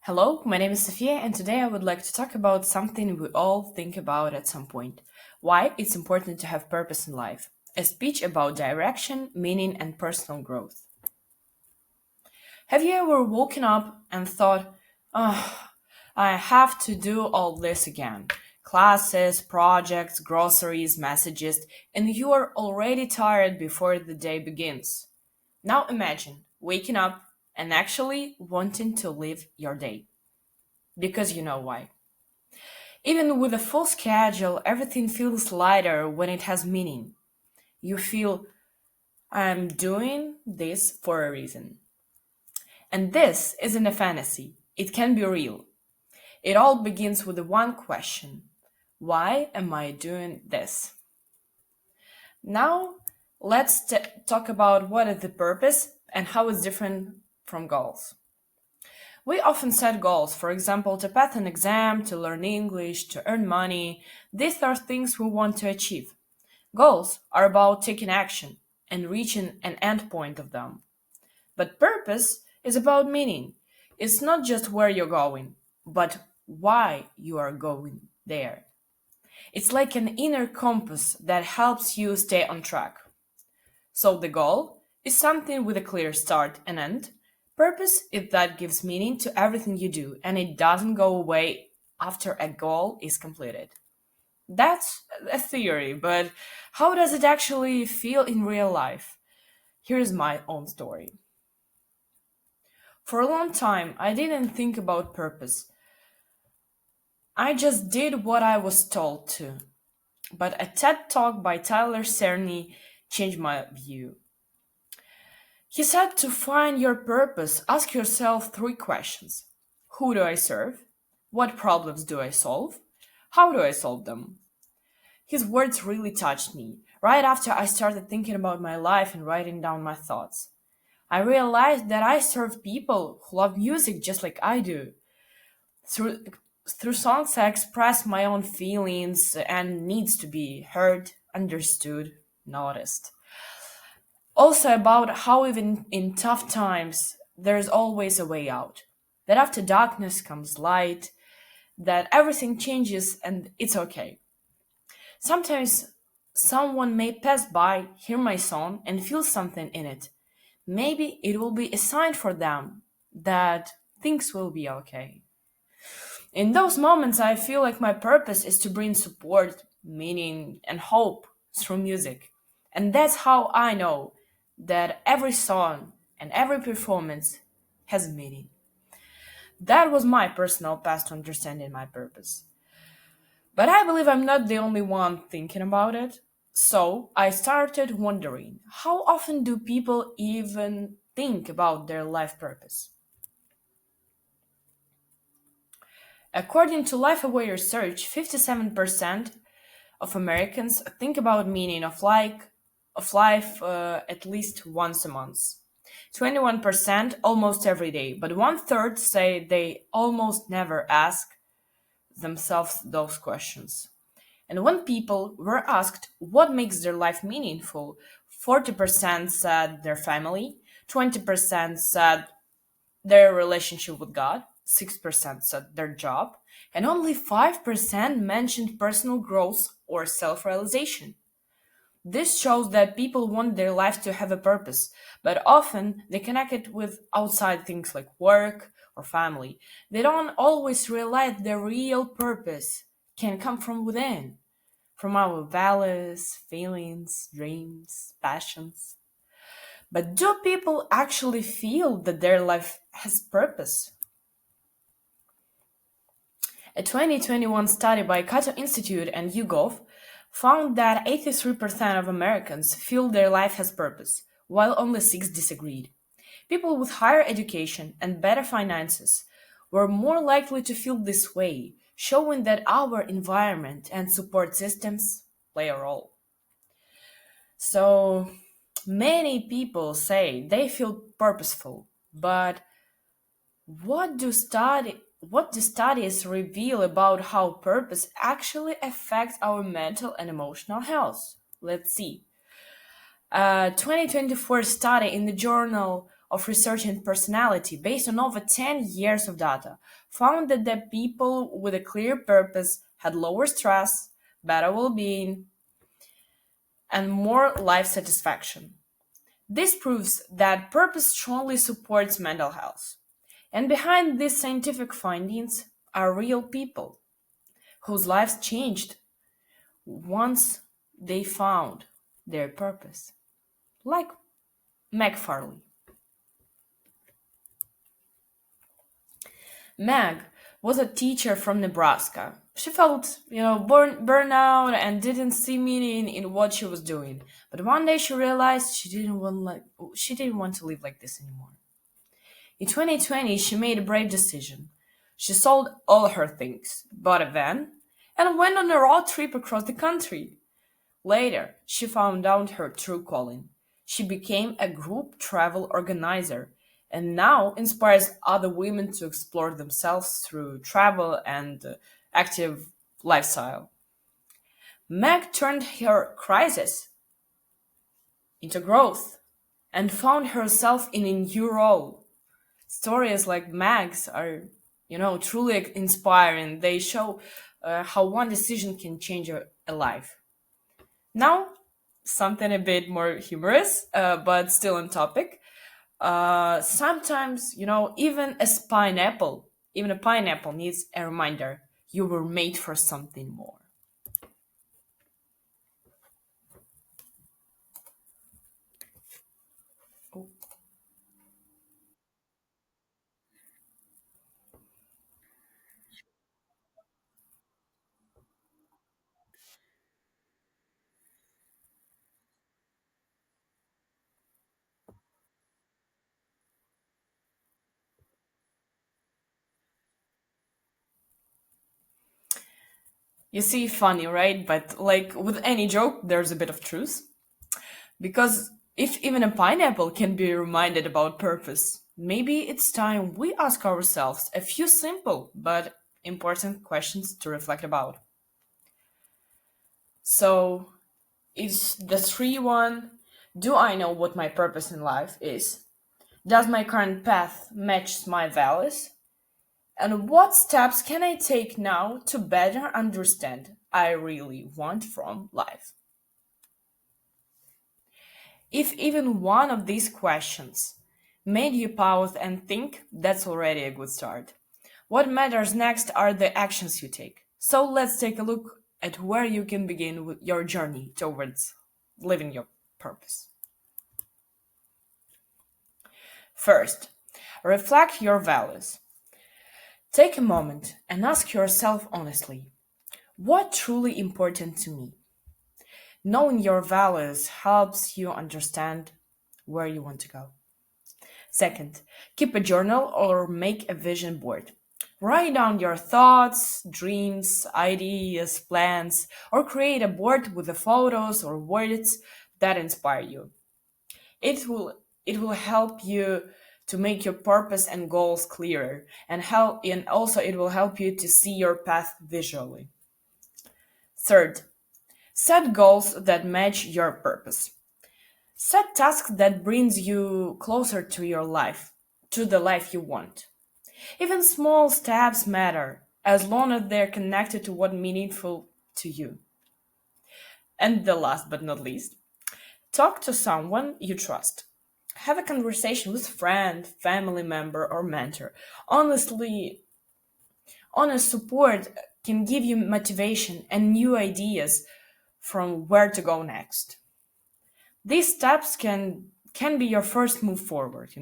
Hello, my name is Sophia, and today I would like to talk about something we all think about at some point: why it's important to have purpose in life. A speech about direction, meaning, and personal growth. Have you ever woken up and thought, oh, I have to do all this again? Classes, projects, groceries, messages, and you are already tired before the day begins. Now imagine waking up and actually wanting to live your day. Because you know why. Even with a full schedule, everything feels lighter when it has meaning. You feel, I'm doing this for a reason. And this isn't a fantasy, it can be real. It all begins with the one question: why am I doing this? Now, let's talk about what is the purpose and how it's different from goals. We often set goals, for example, to pass an exam, to learn English, to earn money. These are things we want to achieve. Goals are about taking action and reaching an end point of them. But purpose is about meaning. It's not just where you're going, but why you are going there. It's like an inner compass that helps you stay on track. So the goal is something with a clear start and end. Purpose is that gives meaning to everything you do and it doesn't go away after a goal is completed. That's a theory, but how does it actually feel in real life? Here's my own story. For a long time, I didn't think about purpose. I just did what I was told to. But a TED talk by Tyler Cerny changed my view. He said to find your purpose, ask yourself three questions: who do I serve? What problems do I solve? How do I solve them? His words really touched me. Right after I started thinking about my life and writing down my thoughts, I realized that I serve people who love music just like I do. Through through songs I express my own feelings and needs to be heard, understood, noticed. Also about how even in tough times there's always a way out. That after darkness comes light, that everything changes and it's okay. Sometimes someone may pass by, hear my song, and feel something in it. Maybe it will be a sign for them that things will be okay. In those moments, I feel like my purpose is to bring support, meaning, and hope through music. And that's how I know that every song and every performance has meaning. That was my personal path to understanding my purpose. But I believe I'm not the only one thinking about it. So I started wondering, how often do people even think about their life purpose? According to LifeAway research, 57% of Americans think about meaning of life at least once a month. 21% almost every day, but one third say they almost never ask themselves those questions. And when people were asked what makes their life meaningful, 40% said their family, 20% said their relationship with God, 6% said their job, and only 5% mentioned personal growth or self realization. This shows that people want their life to have a purpose, but often they connect it with outside things like work or family. They don't always realize the real purpose can come from within, from our values, feelings, dreams, passions. But do people actually feel that their life has purpose? A 2021 study by Cato Institute and YouGov found that 83% of Americans feel their life has purpose, while only 6 disagreed. People with higher education and better finances were more likely to feel this way, showing that our environment and support systems play a role. So, many people say they feel purposeful, but what do studies reveal about how purpose actually affects our mental and emotional health? Let's see. A 2024 study in the journal of research in personality based on over 10 years of data found that the people with a clear purpose had lower stress, better well-being, and more life satisfaction. This proves that purpose strongly supports mental health. And behind these scientific findings are real people whose lives changed once they found their purpose, like Meg Farley. Meg was a teacher from Nebraska. She felt, burnout and didn't see meaning in what she was doing. But one day she realized she didn't want to live like this anymore. In 2020, she made a brave decision. She sold all her things, bought a van, and went on a road trip across the country. Later, she found out her true calling. She became a group travel organizer and now inspires other women to explore themselves through travel and active lifestyle. Meg turned her crisis into growth and found herself in a new role. Stories like Meg's are, truly inspiring. They show how one decision can change a life. Now, something a bit more humorous, but still on topic. Sometimes, even a pineapple needs a reminder you were made for something more. You see, funny, right? But like with any joke, there's a bit of truth. Because if even a pineapple can be reminded about purpose, maybe it's time we ask ourselves a few simple but important questions to reflect about. So, is the three one: do I know what my purpose in life is? Does my current path match my values? And what steps can I take now to better understand I really want from life? If even one of these questions made you pause and think, that's already a good start. What matters next are the actions you take. So let's take a look at where you can begin with your journey towards living your purpose. First, reflect your values. Take a moment and ask yourself honestly, what truly important to me? Knowing your values helps you understand where you want to go. Second, keep a journal or make a vision board. Write down your thoughts, dreams, ideas, plans, or create a board with the photos or words that inspire you. It will help you to make your purpose and goals clearer and also it will help you to see your path visually. Third, set goals that match your purpose. Set tasks that brings you closer to your life, to the life you want. Even small steps matter as long as they're connected to what meaningful to you. And the last but not least, talk to someone you trust. Have a conversation with friend, family member, or mentor. Honestly, honest support can give you motivation and new ideas from where to go next. These steps can be your first move forward.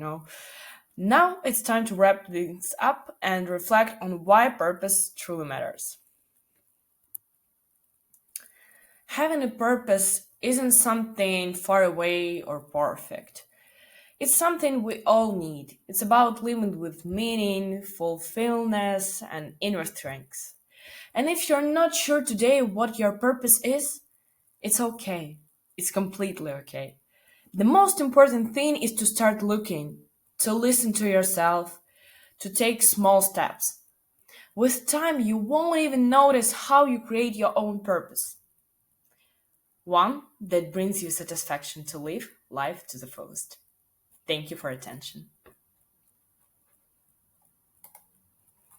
Now it's time to wrap things up and reflect on why purpose truly matters. Having a purpose isn't something far away or perfect. It's something we all need. It's about living with meaning, fulfillment, and inner strength. And if you're not sure today what your purpose is, it's okay. It's completely okay. The most important thing is to start looking, to listen to yourself, to take small steps. With time, you won't even notice how you create your own purpose. One that brings you satisfaction to live life to the fullest. Thank you for attention.